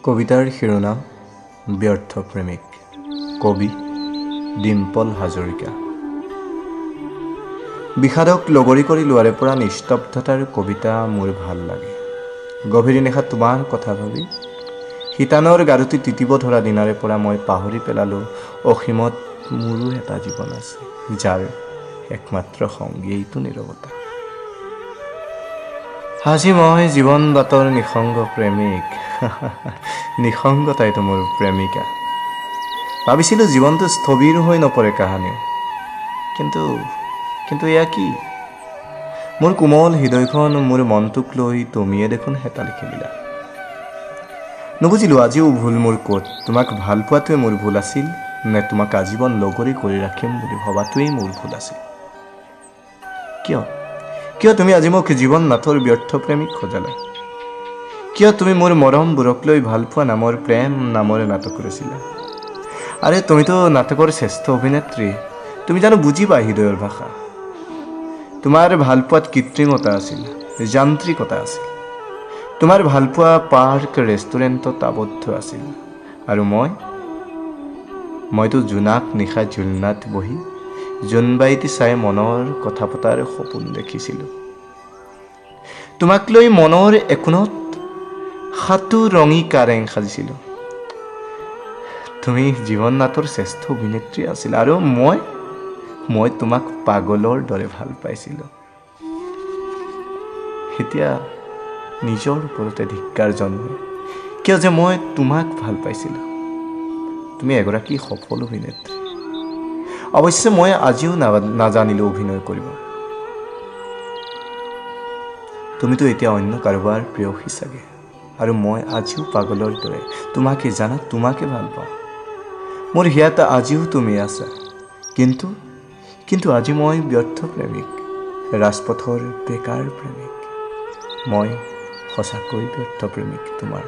কবিতাৰ শিৰোনাম ব্যৰ্থ প্ৰেমিক। কবি ডিম্পল হাজৰিকা। বিষাদক লগৰী কৰি লোৱাৰে পৰা নিস্তব্ধতাৰ কবিতা মোৰ ভাল লাগে। গভীৰ নিশা তোমাৰ কথা ভাবি শীতানৰ গাৰুটি তিতিব ধৰা দিনাৰে পৰা মই পাহৰি পেলালোঁ অসীমত মোৰো এটা জীৱন আছে, যাৰ একমাত্ৰ সংগী এইটো নীৰৱতা। আজি মই জীৱন বাটৰ নিসংগ প্ৰেমিক। নিসংগতাইতো মোৰ প্ৰেমিকা। ভাবিছিলোঁ জীৱনটো স্থবিৰ হৈ নপৰে কাহানিও, কিন্তু এয়া কি? মোৰ কোমল হৃদয়খন, মোৰ মনটোক লৈ তুমিয়ে দেখোন হেতালি খেলিলা। নুবুজিলোঁ আজিও ভুল মোৰ ক'ত। তোমাক ভাল পোৱাটোৱে মোৰ ভুল আছিল, নে তোমাক আজীৱন লগৰী কৰি ৰাখিম বুলি ভবাটোৱেই মোৰ ভুল আছিল? কিয় তুমি আজি মোক জীৱন নাথৰ ব্যৰ্থ প্ৰেমিক সজালা? কিয় তুমি মোৰ মৰমবোৰক লৈ ভাল পোৱা নামৰ প্ৰেম নামৰ নাটক ৰচিলা? আৰে তুমিতো নাটকৰ শ্ৰেষ্ঠ অভিনেত্ৰী, তুমি জানো বুজিবা হৃদয়ৰ ভাষা? তোমাৰ ভাল পোৱাত কৃত্ৰিমতা আছিল, যান্ত্ৰিকতা আছিল। তোমাৰ ভালপোৱা পাৰ্ক ৰেষ্টুৰেণ্টত আবদ্ধ আছিল, আৰু মইতো জোনাক নিশা ঝুলনাত বহি জোনবাইটি চাই মনৰ কথা পতাৰ সপোন দেখিছিলোঁ। তোমাক লৈ মনৰ একোণত সাতো ৰঙী কাৰেং সাজিছিলোঁ। তুমি জীৱন নাটৰ শ্ৰেষ্ঠ অভিনেত্ৰী আছিল, আৰু মই তোমাক পাগলৰ দৰে ভাল পাইছিলোঁ। এতিয়া নিজৰ ওপৰতে ধিক্কাৰ জন্মে কিয় যে মই তোমাক ভাল পাইছিলোঁ। তুমি এগৰাকী সফল অভিনেত্ৰী। অৱশ্যে মই আজিও নাজানিলোঁ অভিনয় কৰিব। তুমিতো এতিয়া অন্য কাৰোবাৰ প্ৰেয়সী চাগে, আৰু মই আজিও পাগলৰ দৰে তোমাকে জানা, তোমাকে ভাল পাওঁ। মোৰ হিয়াত আজিও তুমি আছা, কিন্তু আজি মই ব্যৰ্থ প্ৰেমিক, ৰাজপথৰ বেকাৰ প্ৰেমিক। মই সঁচাকৈ ব্যৰ্থ প্ৰেমিক তোমাৰ।